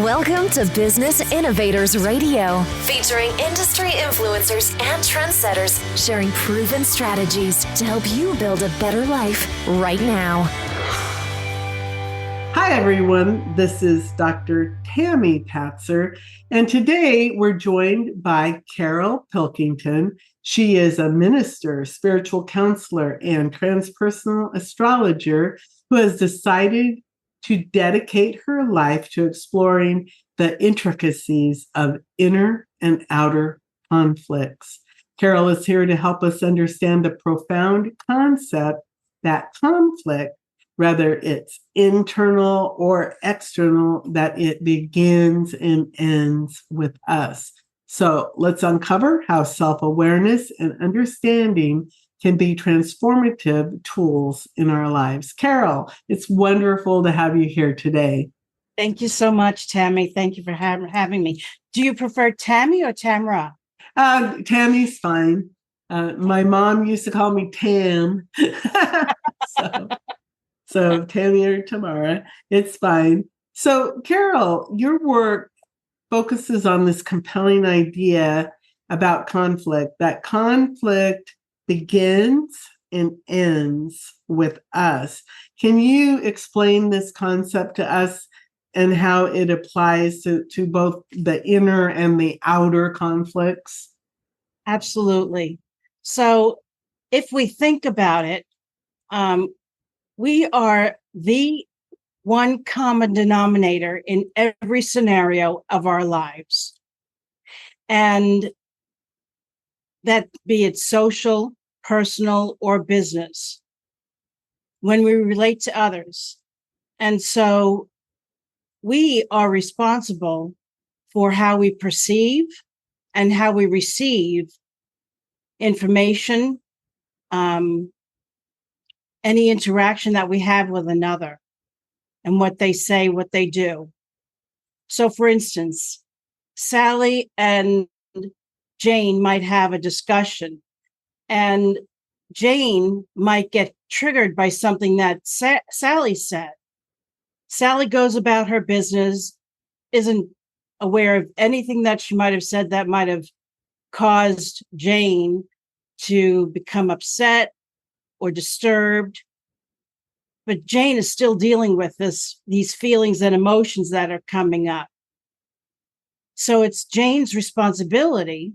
Welcome to Business Innovators Radio, featuring industry influencers and trendsetters sharing proven strategies to help you build a better life right now. Hi, everyone. This is Dr. Tami Patzer, and today we're joined by Carol Pilkington. She is a minister, spiritual counselor, and transpersonal astrologer who has decided to dedicate her life to exploring the intricacies of inner and outer conflicts. Carol is here to help us understand the profound concept that conflict, whether it's internal or external, that it begins and ends with us. So let's uncover how self-awareness and understanding can be transformative tools in our lives. Carol, it's wonderful to have you here today. Thank you so much, Tami. Thank you for having me. Do you prefer Tami or Tamra? Tammy's fine. My mom used to call me Tam. So Tammy or Tamara, it's fine. So Carol, your work focuses on this compelling idea about conflict, that conflict begins and ends with us. Can you explain this concept to us and how it applies to both the inner and the outer conflicts? Absolutely. So if we think about it, we are the one common denominator in every scenario of our lives. And that be it social, personal, or business, when we relate to others. And so we are responsible for how we perceive and how we receive information, any interaction that we have with another, and what they say, what they do. So for instance, Sally and Jane might have a discussion, and Jane might get triggered by something that Sally said. Sally goes about her business, isn't aware of anything that she might have said that might have caused Jane to become upset or disturbed. But Jane is still dealing with these feelings and emotions that are coming up. So it's Jane's responsibility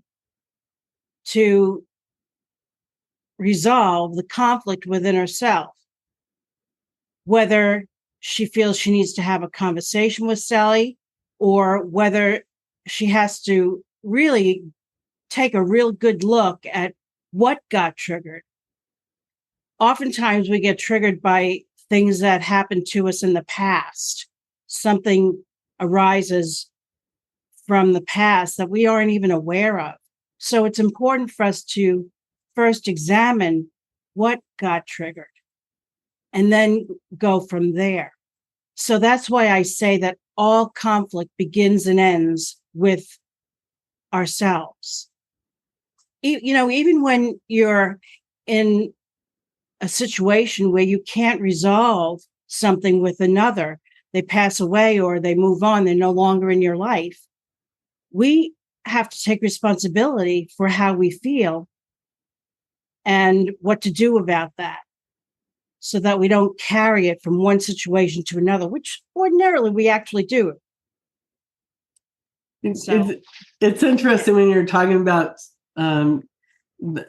to resolve the conflict within herself, whether she feels she needs to have a conversation with Sally or whether she has to really take a real good look at what got triggered. Oftentimes we get triggered by things that happened to us in the past. Something arises from the past that we aren't even aware of. So it's important for us to first examine what got triggered and then go from there. So that's why I say that all conflict begins and ends with ourselves. Even when you're in a situation where you can't resolve something with another, they pass away or they move on, they're no longer in your life. We have to take responsibility for how we feel and what to do about that so that we don't carry it from one situation to another, which ordinarily we actually do. It's interesting when you're talking about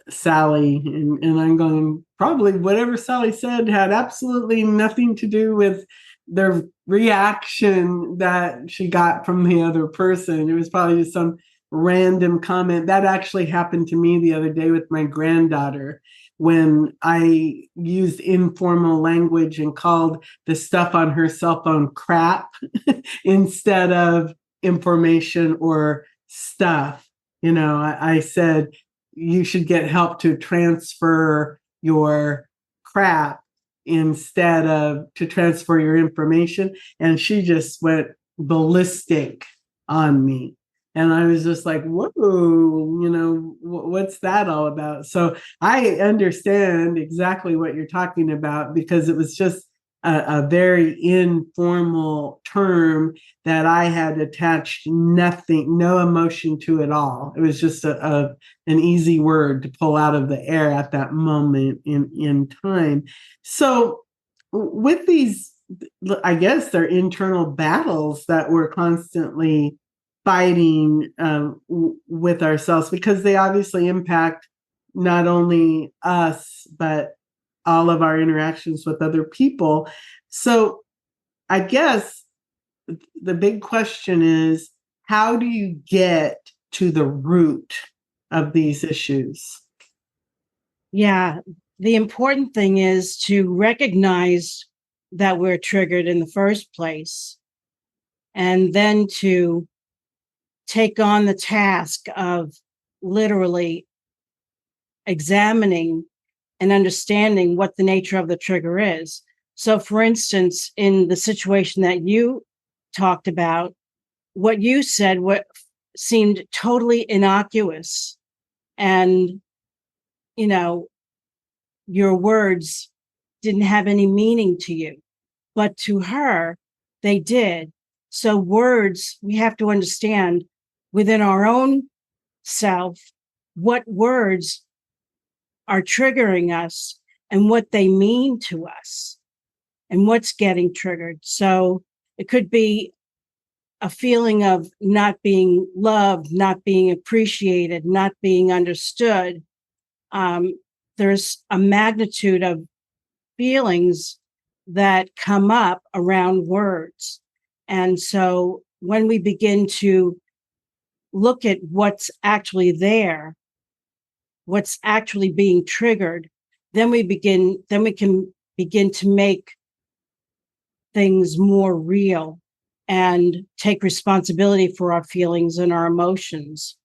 Sally, and I'm going, probably whatever Sally said had absolutely nothing to do with the reaction that she got from the other person. It was probably just some random comment. That actually happened to me the other day with my granddaughter when I used informal language and called the stuff on her cell phone crap instead of information or stuff. I said, you should get help to transfer your crap instead of to transfer your information. And she just went ballistic on me. And I was just like, whoa, what's that all about? So I understand exactly what you're talking about, because it was just a very informal term that I had attached no emotion to at all. It was just an easy word to pull out of the air at that moment in time. So with these, I guess they're internal battles that we're constantly fighting with ourselves, because they obviously impact not only us, but all of our interactions with other people. So I guess the big question is, how do you get to the root of these issues? Yeah, the important thing is to recognize that we're triggered in the first place, and then to take on the task of literally examining and understanding what the nature of the trigger is. So, for instance, in the situation that you talked about, what you said, what seemed totally innocuous, and, you know, your words didn't have any meaning to you, but to her, they did. So words, we have to understand within our own self what words are triggering us and what they mean to us and what's getting triggered. So it could be a feeling of not being loved, not being appreciated, not being understood. There's a magnitude of feelings that come up around words. And we when we begin to look at what's actually there, what's actually being triggered, then we can begin to make things more real and take responsibility for our feelings and our emotions.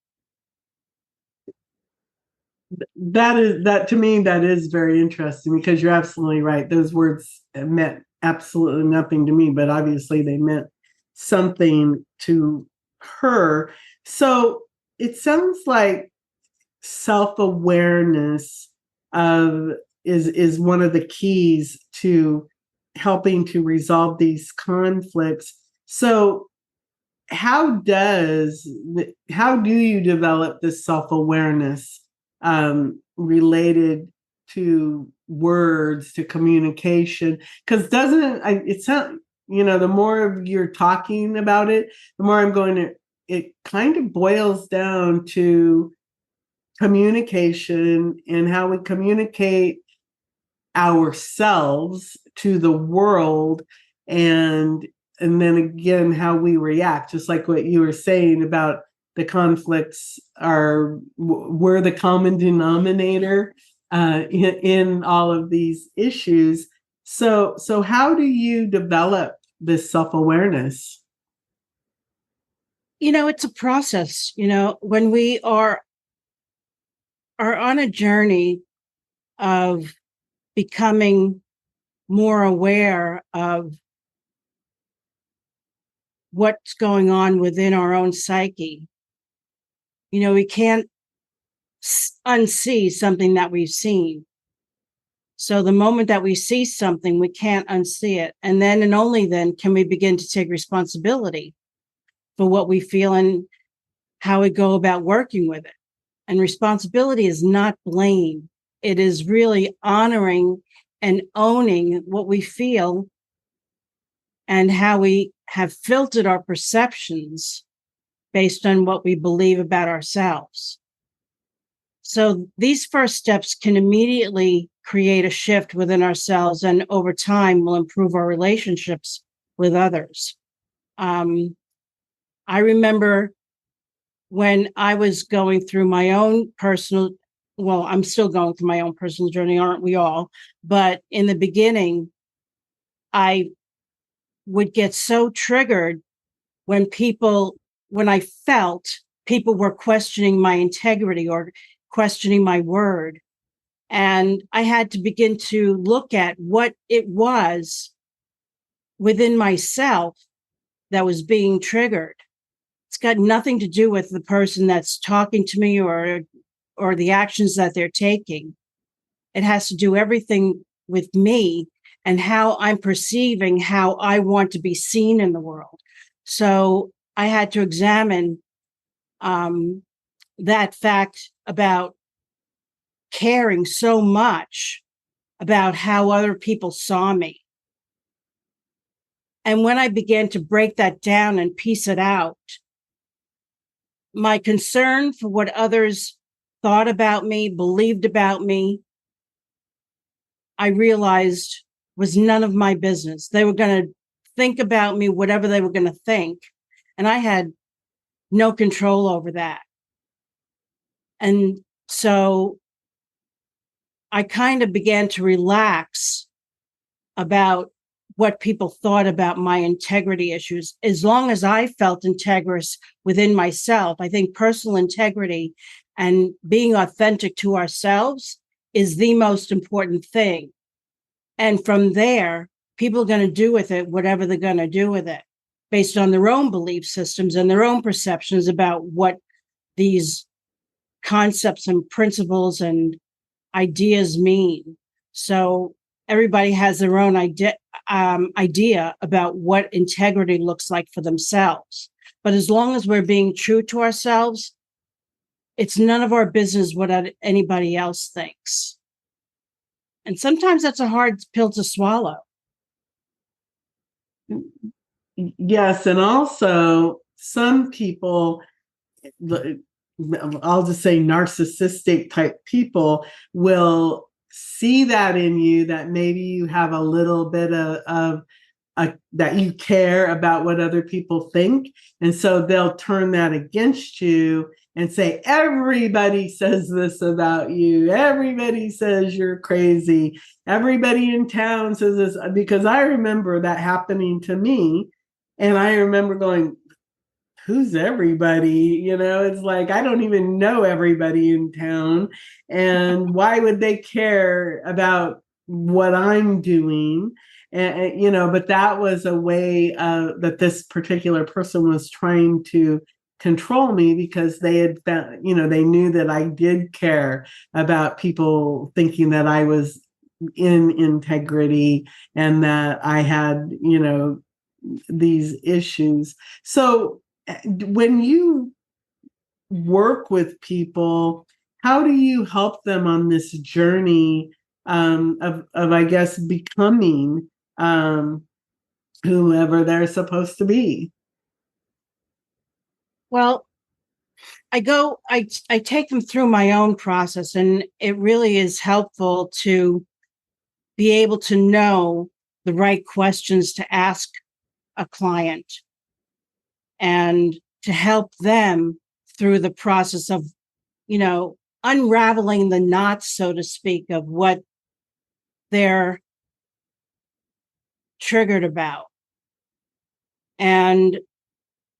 That to me, that is very interesting, because you're absolutely right. Those words meant absolutely nothing to me, but obviously they meant something to her. So it sounds like self-awareness of is one of the keys to helping to resolve these conflicts. So how do you develop this self-awareness related to words, to communication? Because it sound, the more you're talking about it, the more I'm going to, it kind of boils down to communication and how we communicate ourselves to the world, and then again how we react, just like what you were saying about the conflicts we're the common denominator in all of these issues. So how do you develop this self-awareness? It's a process. When we are on a journey of becoming more aware of what's going on within our own psyche, we can't unsee something that we've seen. So the moment that we see something, we can't unsee it. And then and only then can we begin to take responsibility for what we feel and how we go about working with it. And responsibility is not blame. It is really honoring and owning what we feel and how we have filtered our perceptions based on what we believe about ourselves. So these first steps can immediately create a shift within ourselves, and over time will improve our relationships with others. I remember when I was going through my own I'm still going through my own personal journey, aren't we all? But in the beginning, I would get so triggered when I felt people were questioning my integrity or questioning my word. And I had to begin to look at what it was within myself that was being triggered. It's got nothing to do with the person that's talking to me or the actions that they're taking. It has to do everything with me and how I'm perceiving how I want to be seen in the world. So I had to examine that fact about caring so much about how other people saw me. And when I began to break that down and piece it out, my concern for what others thought about me, believed about me, I realized was none of my business. They were going to think about me, whatever they were going to think. And I had no control over that. And so I kind of began to relax about what people thought about my integrity issues. As long as I felt integrous within myself, I think personal integrity and being authentic to ourselves is the most important thing. And from there, people are going to do with it whatever they're going to do with it based on their own belief systems and their own perceptions about what these concepts and principles and ideas mean. So everybody has their own idea about what integrity looks like for themselves. But as long as we're being true to ourselves, it's none of our business what anybody else thinks. And sometimes that's a hard pill to swallow. Yes. And also, some people, I'll just say narcissistic type people, will see that in you, that maybe you have a little bit of that you care about what other people think. And so they'll turn that against you and say, everybody says this about you. Everybody says you're crazy. Everybody in town says this. Because I remember that happening to me. And I remember going, who's everybody? It's like, I don't even know everybody in town. And why would they care about what I'm doing? And but that was a way that this particular person was trying to control me, because they had found, they knew that I did care about people thinking that I was in integrity and that I had, these issues. So when you work with people, how do you help them on this journey of I guess, becoming whoever they're supposed to be? Well, I take them through my own process, and it really is helpful to be able to know the right questions to ask a client and to help them through the process of, unraveling the knots, so to speak, of what they're triggered about. And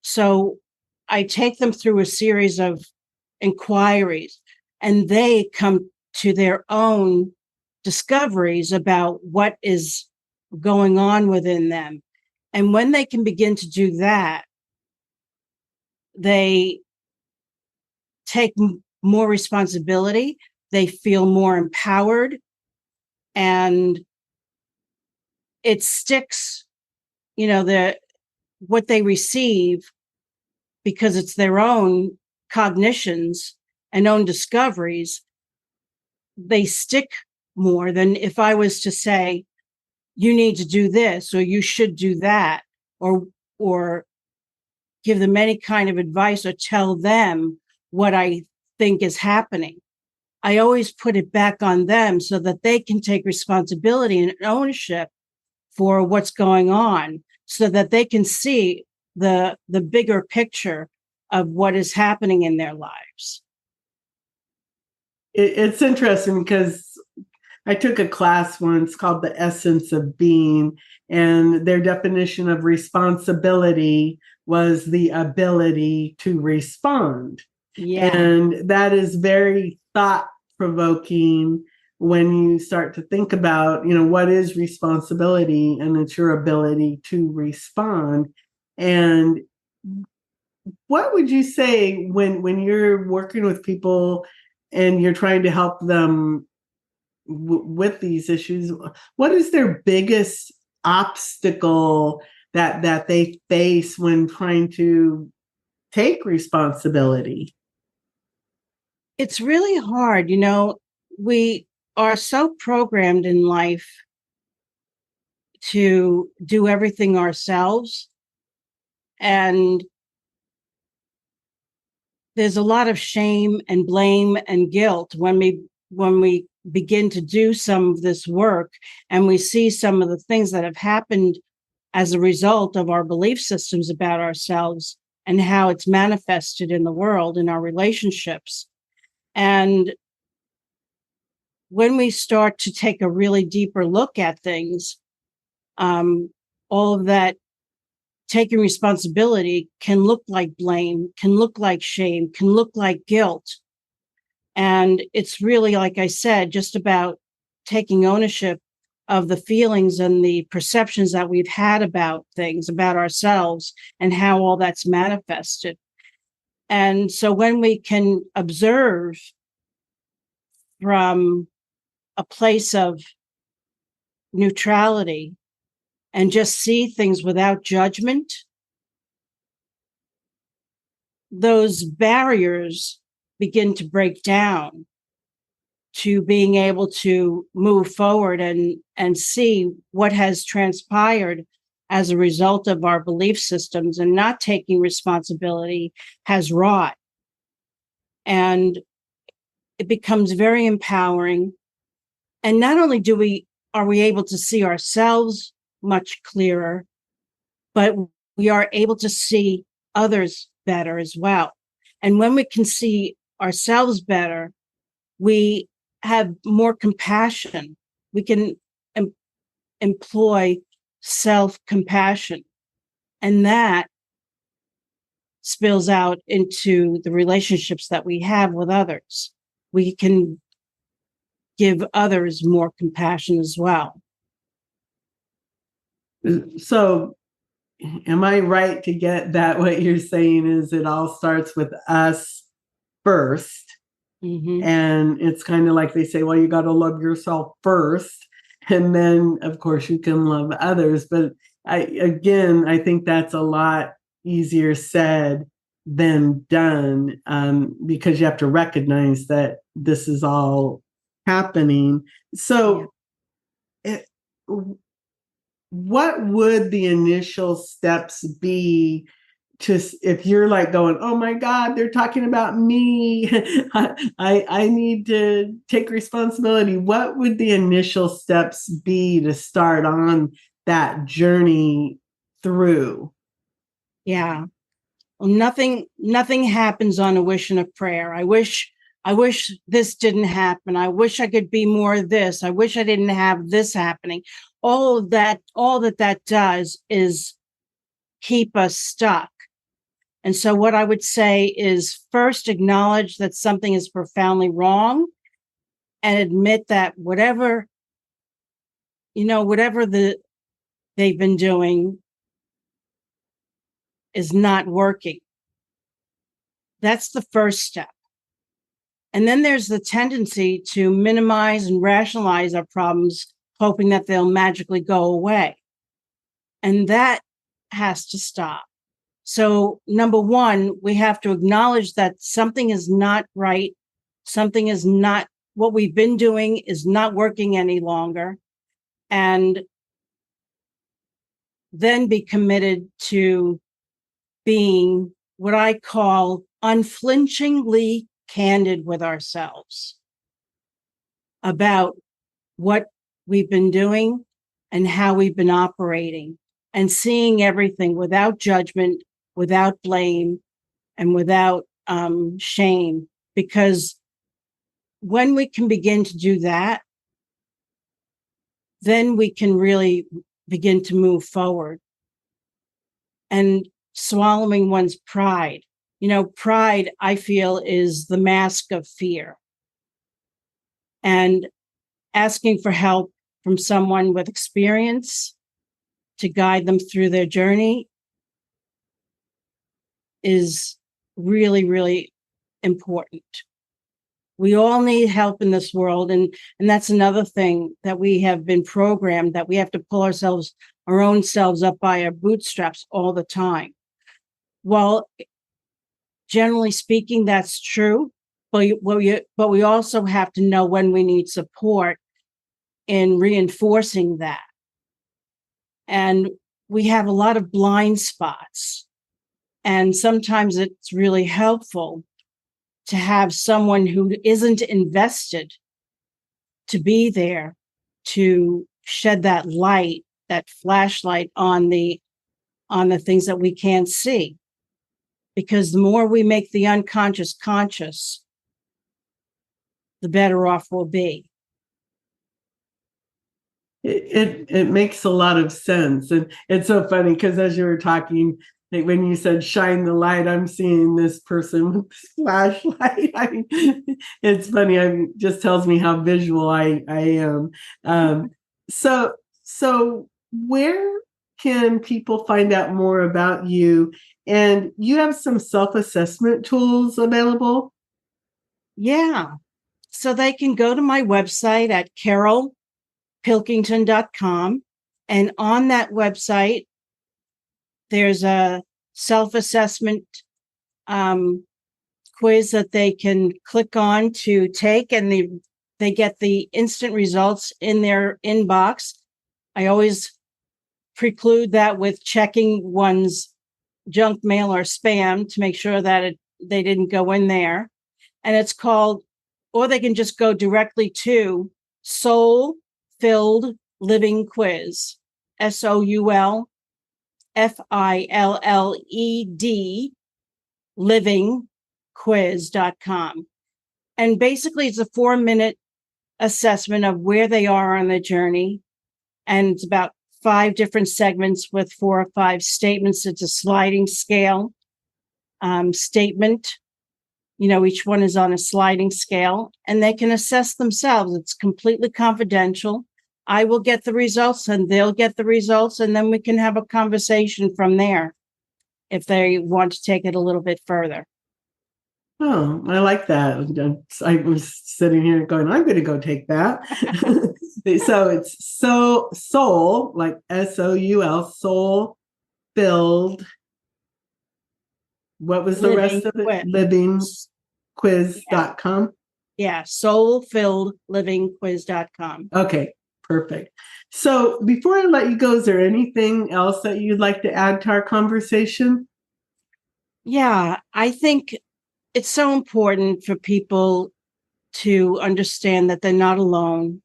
so I take them through a series of inquiries, and they come to their own discoveries about what is going on within them. And when they can begin to do that, they take more responsibility, they feel more empowered, and it sticks, what they receive, because it's their own cognitions and own discoveries, they stick more than if I was to say, you need to do this, or you should do that, or give them any kind of advice or tell them what I think is happening. I always put it back on them so that they can take responsibility and ownership for what's going on, so that they can see the bigger picture of what is happening in their lives. It's interesting because I took a class once called The Essence of Being, and their definition of responsibility was the ability to respond. Yeah. And that is very thought-provoking when you start to think about, what is responsibility, and it's your ability to respond. And what would you say when you're working with people and you're trying to help them with these issues, what is their biggest obstacle that they face when trying to take responsibility? It's really hard. We are so programmed in life to do everything ourselves. And there's a lot of shame and blame and guilt when we begin to do some of this work and we see some of the things that have happened as a result of our belief systems about ourselves and how it's manifested in the world, in our relationships. And when we start to take a really deeper look at things, all of that taking responsibility can look like blame, can look like shame, can look like guilt. And it's really, like I said, just about taking ownership of the feelings and the perceptions that we've had about things, about ourselves, and how all that's manifested. And so when we can observe from a place of neutrality and just see things without judgment, those barriers begin to break down to being able to move forward and see what has transpired as a result of our belief systems and not taking responsibility has wrought. And it becomes very empowering. And not only are we able to see ourselves much clearer, but we are able to see others better as well. And when we can see ourselves better, we have more compassion. We can employ self-compassion. And that spills out into the relationships that we have with others. We can give others more compassion as well. So am I right to get that what you're saying is it all starts with us first? Mm-hmm. And it's kind of like they say, well, you got to love yourself first. And then, of course, you can love others. But I think that's a lot easier said than done, because you have to recognize that this is all happening. So what would the initial steps be to, if you're like going, oh my God, they're talking about me, I need to take responsibility. What would the initial steps be to start on that journey through? Yeah. Well, nothing happens on a wish and a prayer. I wish this didn't happen. I wish I could be more of this. I wish I didn't have this happening. All that does is keep us stuck. And so what I would say is first acknowledge that something is profoundly wrong and admit that whatever they've been doing is not working. That's the first step. And then there's the tendency to minimize and rationalize our problems, hoping that they'll magically go away. And that has to stop. So number one, we have to acknowledge that something is not right. Something is not, what we've been doing is not working any longer. And then be committed to being what I call unflinchingly candid with ourselves about what we've been doing and how we've been operating, and seeing everything without judgment, without blame, and without shame. Because when we can begin to do that, then we can really begin to move forward. And swallowing one's pride. Pride, I feel, is the mask of fear. And asking for help from someone with experience to guide them through their journey is really, really important. We all need help in this world. And that's another thing that we have been programmed, that we have to pull our own selves up by our bootstraps all the time. Well, generally speaking, that's true. But we also have to know when we need support in reinforcing that. And we have a lot of blind spots. And sometimes it's really helpful to have someone who isn't invested to be there to shed that light, that flashlight on the things that we can't see. Because the more we make the unconscious conscious, the better off we'll be. It makes a lot of sense. And it's so funny because as you were talking, when you said shine the light, I'm seeing this person with this flashlight. I mean, it's funny. It just tells me how visual I am. So where can people find out more about you? And you have some self-assessment tools available? Yeah. So they can go to my website at carolpilkington.com. And on that website, there's a self-assessment quiz that they can click on to take, and they get the instant results in their inbox. I always preclude that with checking one's junk mail or spam to make sure that they didn't go in there. And it's called, or they can just go directly to Soul Filled Living Quiz, SOULFILLED livingquiz.com. And basically it's a 4-minute assessment of where they are on the journey. And it's about 5 different segments with 4 or 5 statements. It's a sliding scale statement. Each one is on a sliding scale, and they can assess themselves. It's completely confidential. I will get the results and they'll get the results, and then we can have a conversation from there if they want to take it a little bit further. Oh, I like that. I was sitting here going, I'm going to go take that. So it's soul, like SOUL, soul filled. What was the rest of it? Livingquiz.com. Yeah, soulfilledlivingquiz.com. Okay, perfect. So before I let you go, is there anything else that you'd like to add to our conversation? Yeah, I think it's so important for people to understand that they're not alone,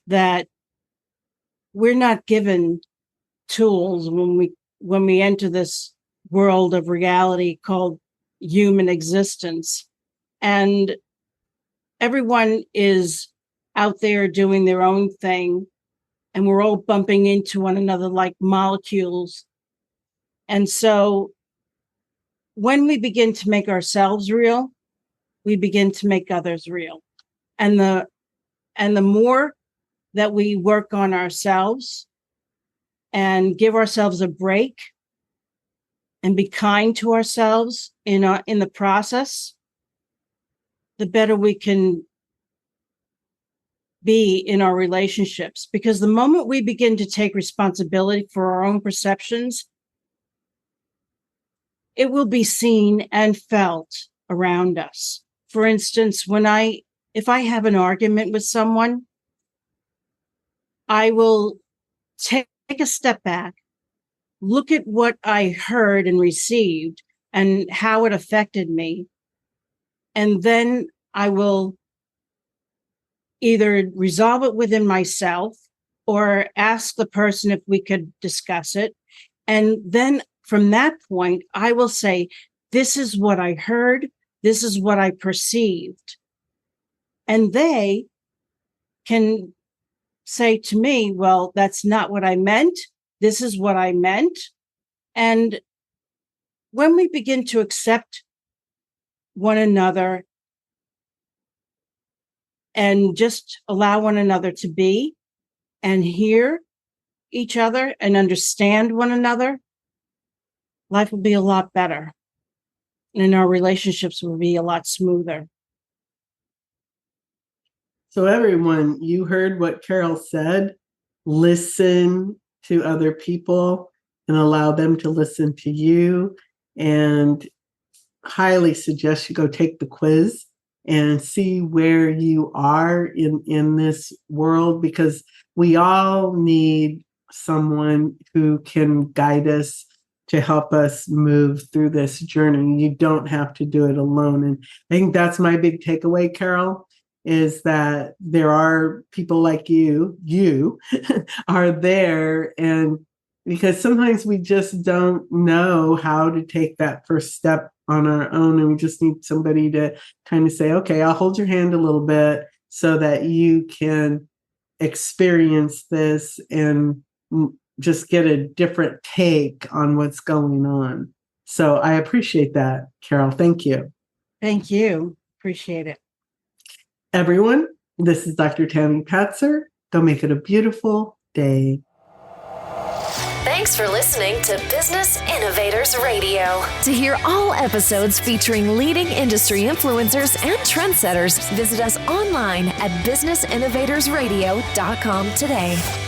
that we're not given tools when we enter this world of reality called human existence. And everyone is out there doing their own thing, and we're all bumping into one another like molecules. And so when we begin to make ourselves real, we begin to make others real. And the more that we work on ourselves and give ourselves a break and be kind to ourselves in the process, the better we can be in our relationships. Because the moment we begin to take responsibility for our own perceptions, it will be seen and felt around us. For instance, if I have an argument with someone, I will take a step back, look at what I heard and received and how it affected me. And then I will either resolve it within myself or ask the person if we could discuss it. And then from that point, I will say, this is what I heard. This is what I perceived. And they can say to me, well, that's not what I meant. This is what I meant. And when we begin to accept one another and just allow one another to be and hear each other and understand one another, life will be a lot better. And our relationships will be a lot smoother. So everyone, you heard what Carol said. Listen to other people and allow them to listen to you. And highly suggest you go take the quiz and see where you are in this world, because we all need someone who can guide us to help us move through this journey. You don't have to do it alone. And I think that's my big takeaway, Carol, is that there are people like you are there. And because sometimes we just don't know how to take that first step on our own. And we just need somebody to kind of say, okay, I'll hold your hand a little bit so that you can experience this and just get a different take on what's going on. So I appreciate that, Carol. Thank you. Thank you. Appreciate it. Everyone, this is Dr. Tami Patzer. Go make it a beautiful day. Thanks for listening to Business Innovators Radio. To hear all episodes featuring leading industry influencers and trendsetters, visit us online at businessinnovatorsradio.com today.